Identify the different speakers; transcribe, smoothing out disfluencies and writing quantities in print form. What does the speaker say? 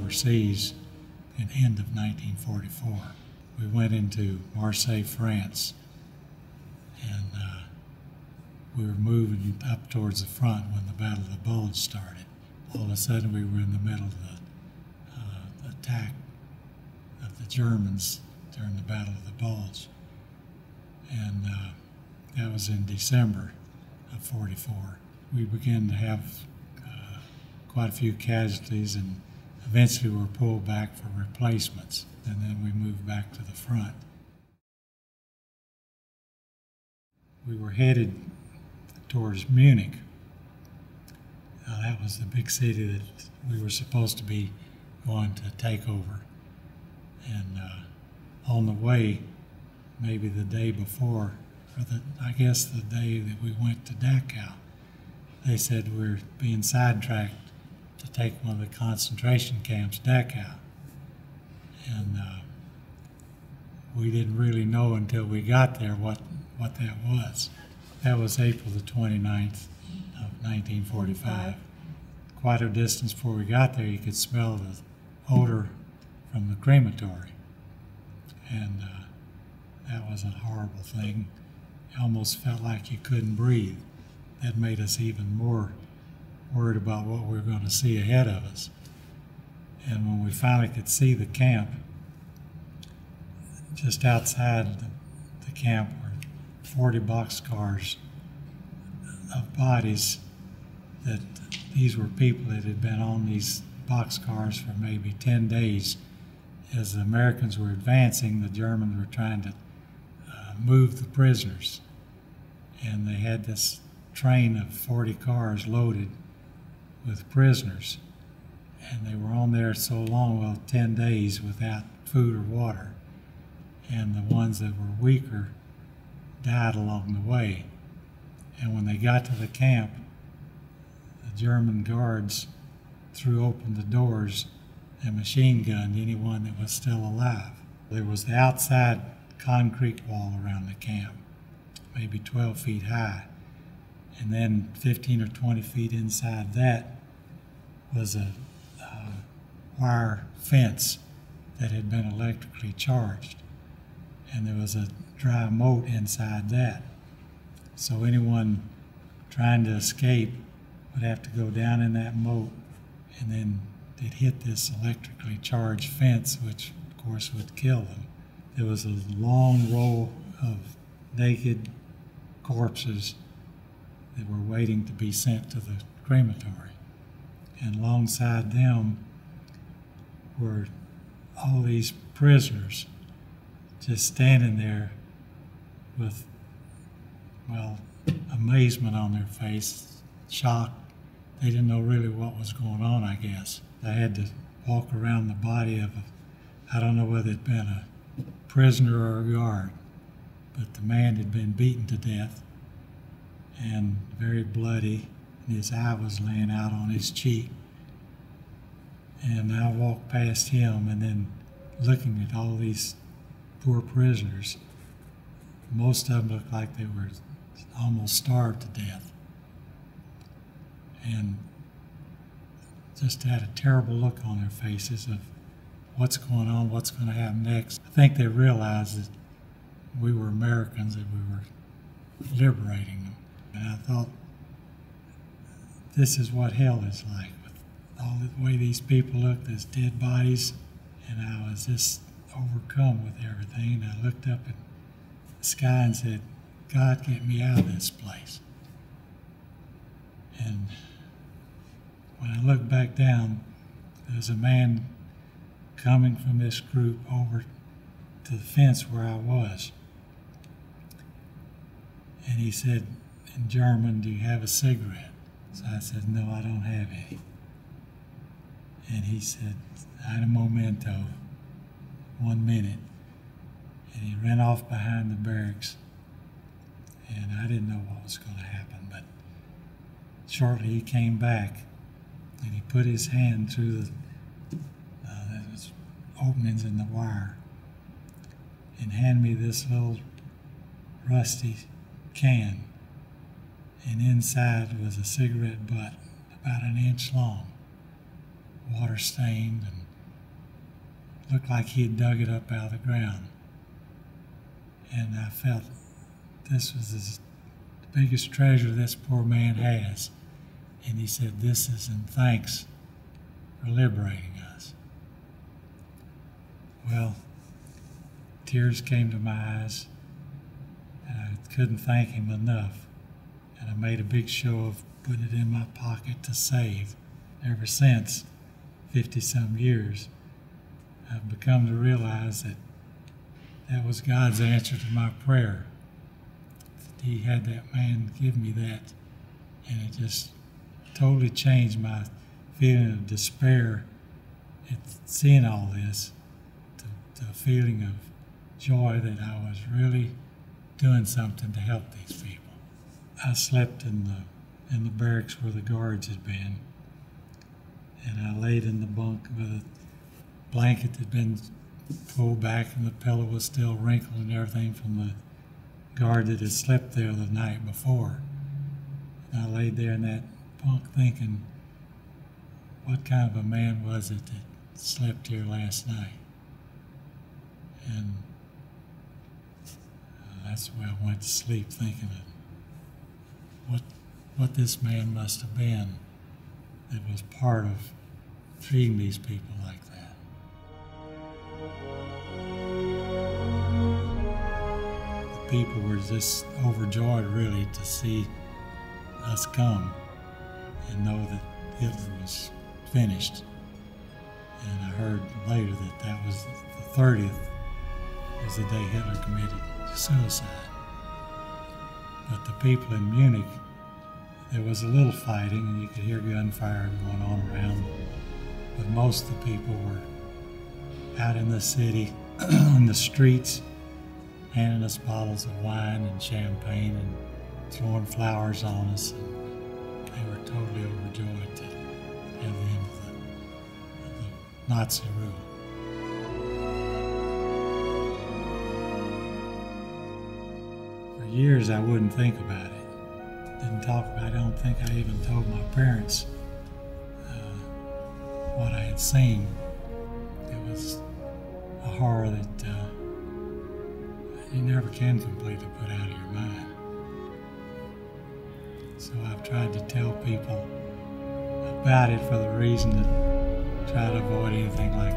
Speaker 1: overseas in the end of 1944. We went into Marseille, France, and we were moving up towards the front when the Battle of the Bulge started. All of a sudden we were in the middle of the attack of the Germans during the Battle of the Bulge. And that was in December of '44. We began to have quite a few casualties, and eventually were pulled back for replacements, and then we moved back to the front. We were headed towards Munich. That was the big city that we were supposed to be going to take over. And on the way, maybe the day before, or I guess the day that we went to Dachau, they said we're being sidetracked to take one of the concentration camps, Dachau. And we didn't really know until we got there what that was. That was April the 29th of 1945. Quite a distance before we got there, you could smell the odor from the crematory. And that was a horrible thing. It almost felt like you couldn't breathe. That made us even more worried about what we were going to see ahead of us. And when we finally could see the camp, just outside the camp were 40 boxcars of bodies. That these were people that had been on these boxcars for maybe 10 days. As the Americans were advancing, the Germans were trying to move the prisoners. And they had this train of 40 cars loaded with prisoners. And they were on there so long, well, 10 days without food or water. And the ones that were weaker died along the way. And when they got to the camp, the German guards threw open the doors and machine gunned anyone that was still alive. There was the outside concrete wall around the camp, maybe 12 feet high. And then 15 or 20 feet inside that was a wire fence that had been electrically charged. And there was a dry moat inside that. So anyone trying to escape would have to go down in that moat, and then they'd hit this electrically charged fence, which of course would kill them. There was a long row of naked corpses that were waiting to be sent to the crematory. And alongside them were all these prisoners just standing there with, well, amazement on their face, shock. They didn't know really what was going on, I guess. They had to walk around the body of I don't know whether it'd been a prisoner or a guard, but the man had been beaten to death and very bloody, and his eye was laying out on his cheek. And I walked past him, and then looking at all these poor prisoners, most of them looked like they were almost starved to death. And just had a terrible look on their faces of what's going on, what's going to happen next. I think they realized that we were Americans, that we were liberating them. And I thought, this is what hell is like, with all the way these people looked as dead bodies. And I was just overcome with everything. And I looked up at the sky and said, God, get me out of this place. And when I looked back down, there was a man coming from this group over to the fence where I was. And he said in German, do you have a cigarette? So I said, no, I don't have any. And he said, ein momento, 1 minute. And he ran off behind the barracks. And I didn't know what was going to happen, but shortly he came back and he put his hand through the openings in the wire and handed me this little rusty can. And inside was a cigarette butt about 1 inch long, water stained, and looked like he had dug it up out of the ground. And I felt this was the biggest treasure this poor man has. And he said, "This is in thanks for liberating us." Well, tears came to my eyes, and I couldn't thank him enough. And I made a big show of putting it in my pocket to save. Ever since, 50-some years, I've become to realize that that was God's answer to my prayer. He had that man give me that, and it just totally changed my feeling of despair at seeing all this to a feeling of joy that I was really doing something to help these people. I slept in the barracks where the guards had been, and I laid in the bunk with a blanket that had been pulled back, and the pillow was still wrinkled and everything from the guard that had slept there the night before. And I laid there in that bunk thinking, what kind of a man was it that slept here last night? And that's where I went to sleep, thinking of what this man must have been that was part of treating these people like that. The people were just overjoyed, really, to see us come and know that Hitler was finished. And I heard later that was the 30th was the day Hitler committed suicide. But the people in Munich, there was a little fighting, and you could hear gunfire going on around. But most of the people were out in the city, on the streets, handing us bottles of wine and champagne and throwing flowers on us. And they were totally overjoyed to have the end of the Nazi rule. For years, I wouldn't think about it. Didn't talk about it. I don't think I even told my parents what I had seen. It was a horror that you never can completely put out of your mind. So I've tried to tell people about it for the reason to try to avoid anything like